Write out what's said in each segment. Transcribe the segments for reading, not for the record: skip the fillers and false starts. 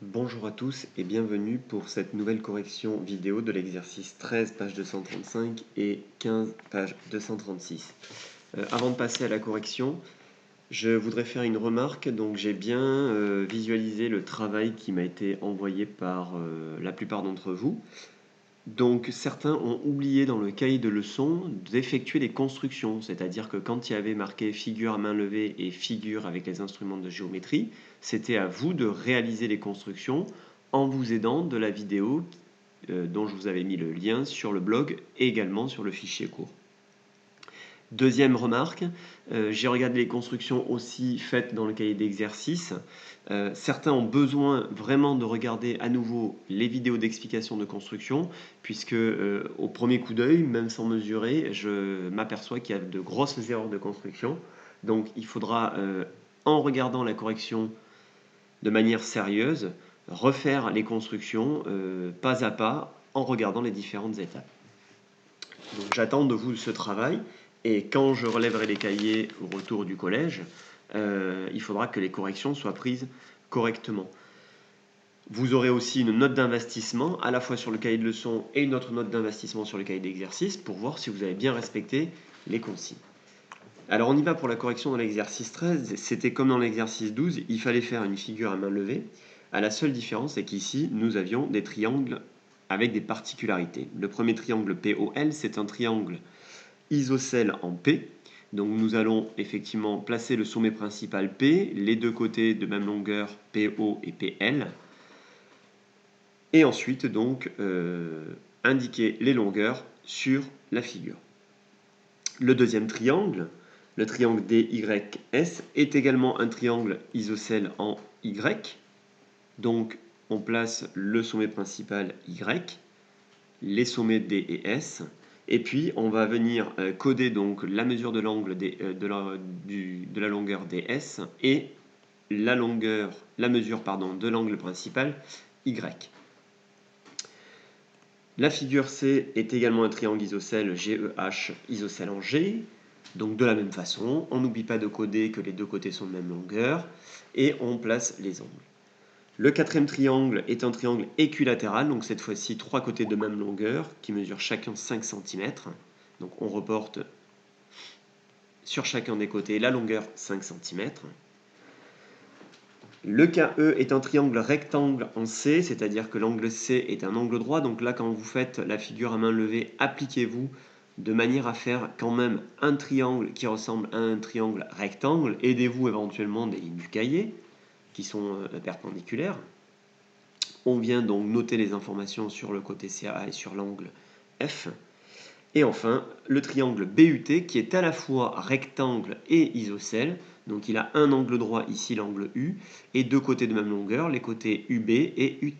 Bonjour à tous et bienvenue pour cette nouvelle correction vidéo de l'exercice 13, page 235 et 15, page 236. Avant de passer à la correction, je voudrais faire une remarque. Donc j'ai bien visualisé le travail qui m'a été envoyé par la plupart d'entre vous. Donc certains ont oublié dans le cahier de leçons d'effectuer les constructions, c'est-à-dire que quand il y avait marqué figure à main levée et figure avec les instruments de géométrie, c'était à vous de réaliser les constructions en vous aidant de la vidéo dont je vous avais mis le lien sur le blog et également sur le fichier cours. Deuxième remarque, j'ai regardé les constructions aussi faites dans le cahier d'exercice. Certains ont besoin vraiment de regarder à nouveau les vidéos d'explication de construction, puisque au premier coup d'œil, même sans mesurer, je m'aperçois qu'il y a de grosses erreurs de construction. Donc il faudra, en regardant la correction de manière sérieuse, refaire les constructions pas à pas en regardant les différentes étapes. Donc j'attends de vous ce travail et quand je relèverai les cahiers au retour du collège, il faudra que les corrections soient prises correctement. Vous aurez aussi une note d'investissement à la fois sur le cahier de leçon et une autre note d'investissement sur le cahier d'exercice pour voir si vous avez bien respecté les consignes. Alors on y va pour la correction dans l'exercice 13. C'était comme dans l'exercice 12, il fallait faire une figure à main levée. La seule différence est qu'ici, nous avions des triangles avec des particularités. Le premier triangle POL, c'est un triangle isocèle en P. Donc nous allons effectivement placer le sommet principal P, les deux côtés de même longueur PO et PL. Et ensuite donc indiquer les longueurs sur la figure. Le deuxième triangle, le triangle DYS, est également un triangle isocèle en Y. Donc on place le sommet principal Y, les sommets D et S, et puis on va venir coder donc la mesure de l'angle de la longueur DS et la mesure de l'angle principal Y. La figure C est également un triangle isocèle GEH isocèle en G. Donc de la même façon, on n'oublie pas de coder que les deux côtés sont de même longueur et on place les angles. Le quatrième triangle est un triangle équilatéral, donc cette fois-ci trois côtés de même longueur qui mesurent chacun 5 cm. Donc on reporte sur chacun des côtés la longueur 5 cm. Le KE est un triangle rectangle en C, c'est-à-dire que l'angle C est un angle droit. Donc là, quand vous faites la figure à main levée, appliquez-vous de manière à faire quand même un triangle qui ressemble à un triangle rectangle. Aidez-vous éventuellement des lignes du cahier qui sont perpendiculaires. On vient donc noter les informations sur le côté CA et sur l'angle F. Et enfin, le triangle BUT qui est à la fois rectangle et isocèle. Donc il a un angle droit ici, l'angle U, et deux côtés de même longueur, les côtés UB et UT.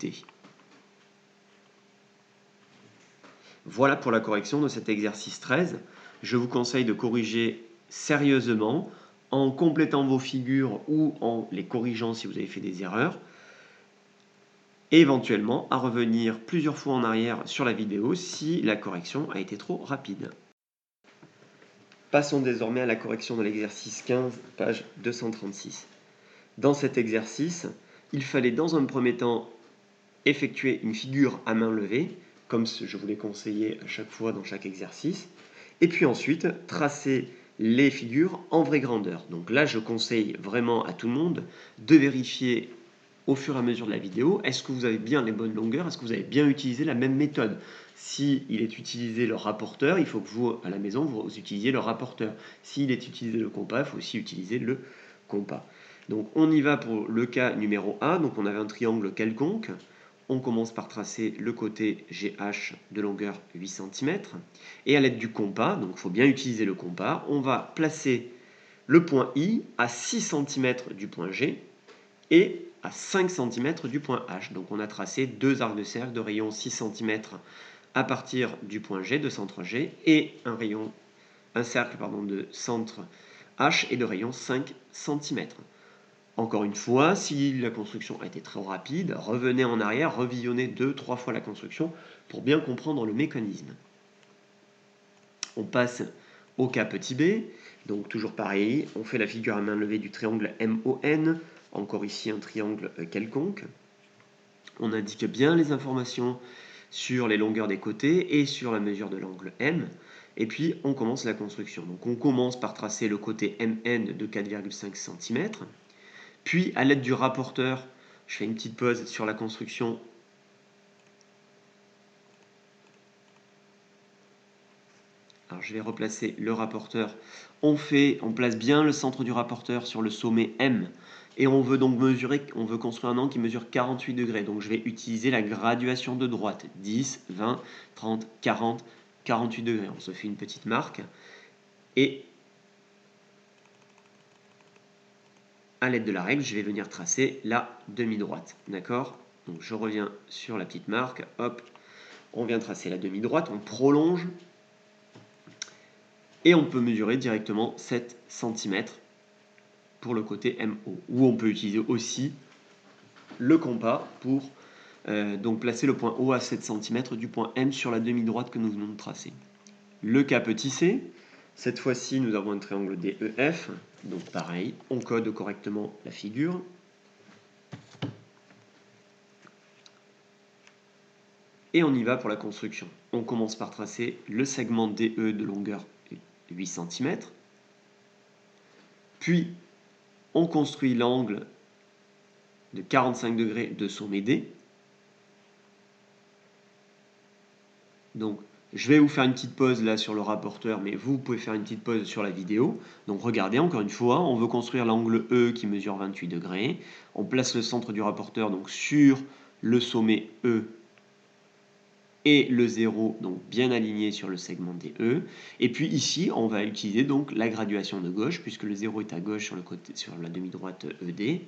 Voilà pour la correction de cet exercice 13. Je vous conseille de corriger sérieusement en complétant vos figures ou en les corrigeant si vous avez fait des erreurs. Et éventuellement à revenir plusieurs fois en arrière sur la vidéo si la correction a été trop rapide. Passons désormais à la correction de l'exercice 15, page 236. Dans cet exercice, il fallait dans un premier temps effectuer une figure à main levée, comme je vous l'ai conseillé à chaque fois dans chaque exercice, et puis ensuite tracer les figures en vraie grandeur. Donc là, je conseille vraiment à tout le monde de vérifier au fur et à mesure de la vidéo, est-ce que vous avez bien les bonnes longueurs, est-ce que vous avez bien utilisé la même méthode. S'il est utilisé le rapporteur, il faut que vous, à la maison, vous utilisiez le rapporteur. S'il est utilisé le compas, il faut aussi utiliser le compas. Donc on y va pour le cas numéro A, donc on avait un triangle quelconque. On commence par tracer le côté GH de longueur 8 cm. Et à l'aide du compas, donc il faut bien utiliser le compas, on va placer le point I à 6 cm du point G et à 5 cm du point H. Donc on a tracé deux arcs de cercle de rayon 6 cm à partir du point G, de centre G, et un cercle de centre H et de rayon 5 cm. Encore une fois, si la construction a été trop rapide, revenez en arrière, revisionnez 2-3 fois la construction pour bien comprendre le mécanisme. On passe au cas petit b, donc toujours pareil, on fait la figure à main levée du triangle MON, encore ici un triangle quelconque. On indique bien les informations sur les longueurs des côtés et sur la mesure de l'angle M. Et puis, on commence la construction. Donc, on commence par tracer le côté MN de 4,5 cm. Puis, à l'aide du rapporteur, je fais une petite pause sur la construction. Alors, je vais replacer le rapporteur. On place bien le centre du rapporteur sur le sommet M. Et on veut donc construire un angle qui mesure 48 degrés. Donc, je vais utiliser la graduation de droite. 10, 20, 30, 40, 48 degrés. On se fait une petite marque. Et à l'aide de la règle, je vais venir tracer la demi-droite. D'accord? Donc, je reviens sur la petite marque. Hop, on vient tracer la demi-droite. On prolonge. Et on peut mesurer directement 7 cm pour le côté MO. Ou on peut utiliser aussi le compas pour donc placer le point O à 7 cm du point M sur la demi-droite que nous venons de tracer. Le cas petit c, cette fois-ci nous avons un triangle DEF, donc pareil, on code correctement la figure. Et on y va pour la construction. On commence par tracer le segment DE de longueur 8 cm. Puis, on construit l'angle de 45 degrés de sommet D. Donc, je vais vous faire une petite pause là sur le rapporteur, mais vous pouvez faire une petite pause sur la vidéo. Donc, regardez, encore une fois, on veut construire l'angle E qui mesure 28 degrés. On place le centre du rapporteur donc sur le sommet E et le 0 donc bien aligné sur le segment DE. Et puis ici, on va utiliser donc la graduation de gauche, puisque le 0 est à gauche sur, sur la demi-droite ED.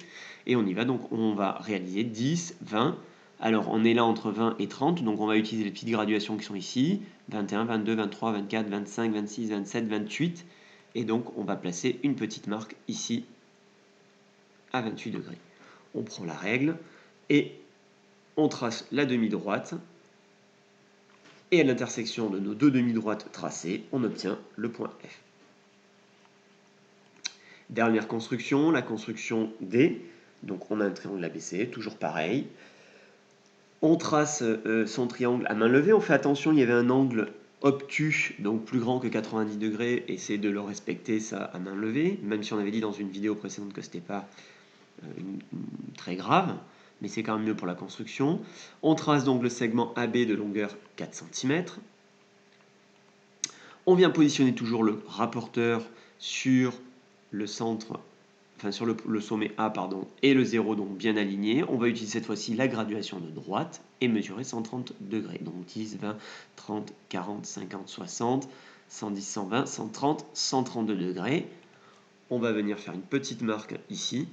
Et on y va, donc on va réaliser 10, 20. Alors on est là entre 20 et 30, donc on va utiliser les petites graduations qui sont ici, 21, 22, 23, 24, 25, 26, 27, 28. Et donc on va placer une petite marque ici à 28 degrés. On prend la règle et on trace la demi-droite. Et à l'intersection de nos deux demi-droites tracées, on obtient le point F. Dernière construction, la construction D. Donc on a un triangle ABC, toujours pareil. On trace son triangle à main levée. On fait attention, il y avait un angle obtus, donc plus grand que 90 degrés. Essayez de le respecter, ça, à main levée. Même si on avait dit dans une vidéo précédente que ce n'était pas très grave. Mais c'est quand même mieux pour la construction. On trace donc le segment AB de longueur 4 cm. On vient positionner toujours le rapporteur sur le centre, enfin sur le sommet A, pardon, et le 0 donc bien aligné. On va utiliser cette fois-ci la graduation de droite et mesurer 130 degrés. Donc 10, 20, 30, 40, 50, 60, 110, 120, 130, 132 degrés. On va venir faire une petite marque ici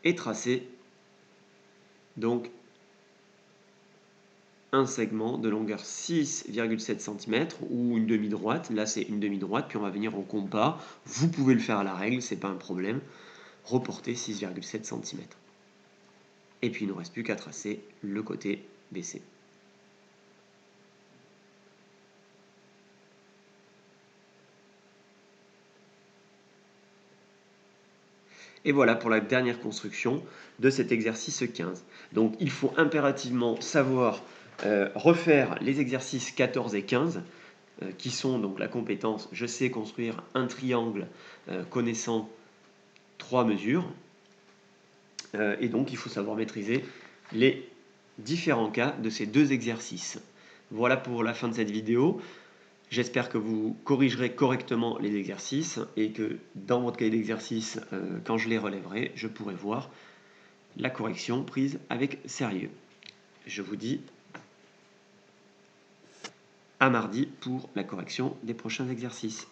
et tracer donc un segment de longueur 6,7 cm ou une demi-droite. Là, c'est une demi-droite, puis on va venir au compas. Vous pouvez le faire à la règle, c'est pas un problème. Reporter 6,7 cm. Et puis, il ne nous reste plus qu'à tracer le côté BC. Et voilà pour la dernière construction de cet exercice 15. Donc, il faut impérativement savoir refaire les exercices 14 et 15, qui sont donc la compétence « Je sais construire un triangle connaissant 3 mesures ». Et donc, il faut savoir maîtriser les différents cas de ces deux exercices. Voilà pour la fin de cette vidéo. J'espère que vous corrigerez correctement les exercices et que dans votre cahier d'exercice, quand je les relèverai, je pourrai voir la correction prise avec sérieux. Je vous dis à mardi pour la correction des prochains exercices.